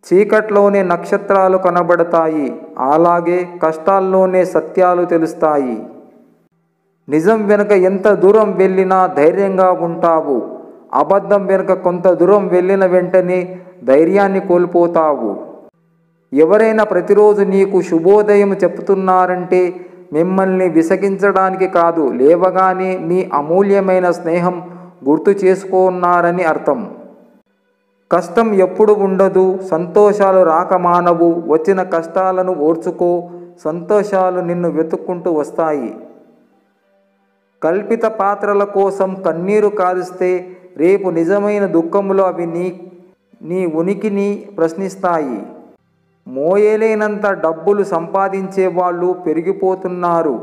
చీకట్లోనే నక్షత్రాలు కనబడతాయి, అలాగే కష్టాల్లోనే సత్యాలు తెలుస్తాయి. నిజం వెనుక ఎంత దూరం వెళ్ళినా ధైర్యంగా ఉంటావు, అబద్ధం వెనుక కొంత దూరం వెళ్ళిన వెంటనే ధైర్యాన్ని కోల్పోతావు. ఎవరైనా ప్రతిరోజు నీకు శుభోదయం చెప్తున్నారంటే మిమ్మల్ని విసిగించడానికి కాదు, లేవగానే మీ అమూల్యమైన స్నేహం గుర్తు చేసుకున్నారని అర్థం. కష్టం ఎప్పుడు ఉండదు, సంతోషాలు రాక మానవు. వచ్చిన కష్టాలను ఓర్చుకో, సంతోషాలు నిన్ను వెతుక్కుంటూ వస్తాయి. కల్పిత పాత్రల కోసం కన్నీరు కారిస్తే రేపు నిజమైన దుఃఖములో అవి నీ ఉనికిని ప్రశ్నిస్తాయి. మోయలేనంత డబ్బులు సంపాదించే వాళ్ళు పెరిగిపోతున్నారు.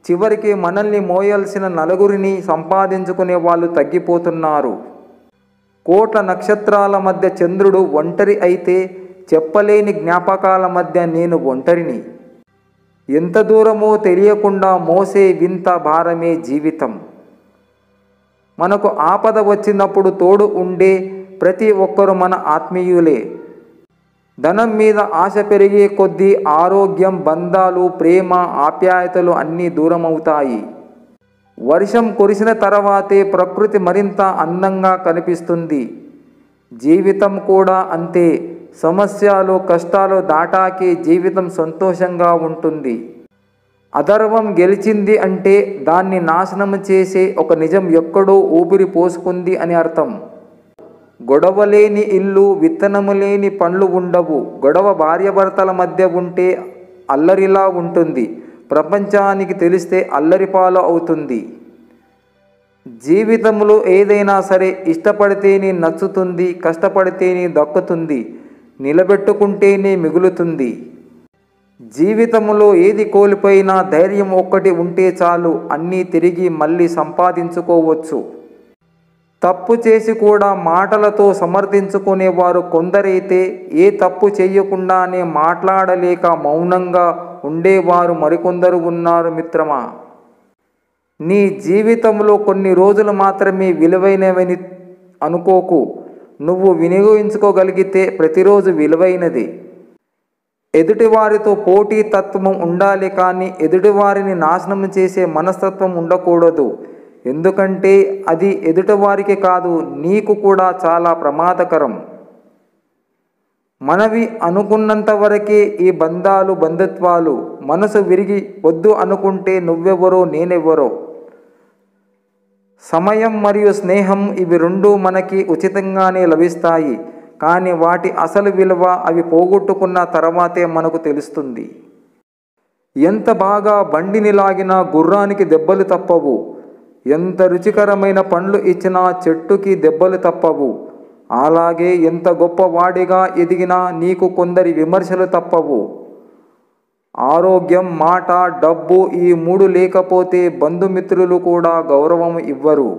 చివరికి మనల్ని మోయాల్సిన నలుగురిని సంపాదించుకునే వాళ్ళు తగ్గిపోతున్నారు. కోట్ల నక్షత్రాల మధ్య చంద్రుడు ఒంటరి అయితే చెప్పలేని జ్ఞాపకాల మధ్య నేను ఒంటరిని. ఎంత దూరమో తెలియకుండా మోసే వింత భారమే జీవితం. మనకు ఆపద వచ్చినప్పుడు తోడు ఉండే ప్రతి ఒక్కరు మన ఆత్మీయులే. ధనం మీద ఆశ పెరిగే కొద్దీ ఆరోగ్యం, బంధాలు, ప్రేమ, ఆప్యాయతలు అన్నీ దూరమవుతాయి. వర్షం కురిసిన తర్వాతే ప్రకృతి మరింత అందంగా కనిపిస్తుంది. జీవితం కూడా అంతే. సమస్యలు, కష్టాలు దాటాకే జీవితం సంతోషంగా ఉంటుంది. అధర్మం గెలిచింది అంటే దాన్ని నాశనం చేసే ఒక నిజం ఎక్కడో ఊపిరి పోసుకుంది అని అర్థం. గొడవ లేని ఇల్లు, విత్తనము లేని పండ్లు ఉండవు. గొడవ భార్యాభర్తల మధ్య ఉంటే అల్లరిలా ఉంటుంది, ప్రపంచానికి తెలిస్తే అల్లరిపాలు అవుతుంది. జీవితంలో ఏదైనా సరే ఇష్టపడితేనే నచ్చుతుంది, కష్టపడితేనే దక్కుతుంది, నిలబెట్టుకుంటేనే మిగులుతుంది. జీవితంలో ఏది కోల్పోయినా ధైర్యం ఒక్కటి ఉంటే చాలు, అన్నీ తిరిగి మళ్ళీ సంపాదించుకోవచ్చు. తప్పు చేసి కూడా మాటలతో సమర్థించుకునేవారు కొందరైతే ఏ తప్పు చేయకుండానే మాట్లాడలేక మౌనంగా ఉండేవారు మరికొందరు ఉన్నారు మిత్రమా. నీ జీవితంలో కొన్ని రోజులు మాత్రమే విలువైనవని అనుకోకు. నువ్వు వినియోగించుకోగలిగితే ప్రతిరోజు విలువైనది. ఎదుటివారితో పోటీ తత్వం ఉండాలి, కానీ ఎదుటివారిని నాశనం చేసే మనస్తత్వం ఉండకూడదు. ఎందుకంటే అది ఎదుటివారికి కాదు, నీకు కూడా చాలా ప్రమాదకరం. మనవి అనుకున్నంత వరకే ఈ బంధాలు, బంధుత్వాలు. మనసు విరిగి వద్దు అనుకుంటే నువ్వెవరో నేనెవరో. సమయం మరియు స్నేహం, ఇవి రెండూ మనకి ఉచితంగానే లభిస్తాయి, కానీ వాటి అసలు విలువ అవి పోగొట్టుకున్న తర్వాతే మనకు తెలుస్తుంది. ఎంత బాగా బండిని లాగినా గుర్రానికి దెబ్బలు తప్పవు. ఎంత రుచికరమైన పండ్లు ఇచ్చినా చెట్టుకి దెబ్బలు తప్పవు. అలాగే ఎంత గొప్పవాడిగా ఎదిగినా నీకు కొందరి విమర్శలు తప్పవు. ఆరోగ్యం, మాట, డబ్బు, ఈ మూడు లేకపోతే బంధుమిత్రులు కూడా గౌరవం ఇవ్వరు.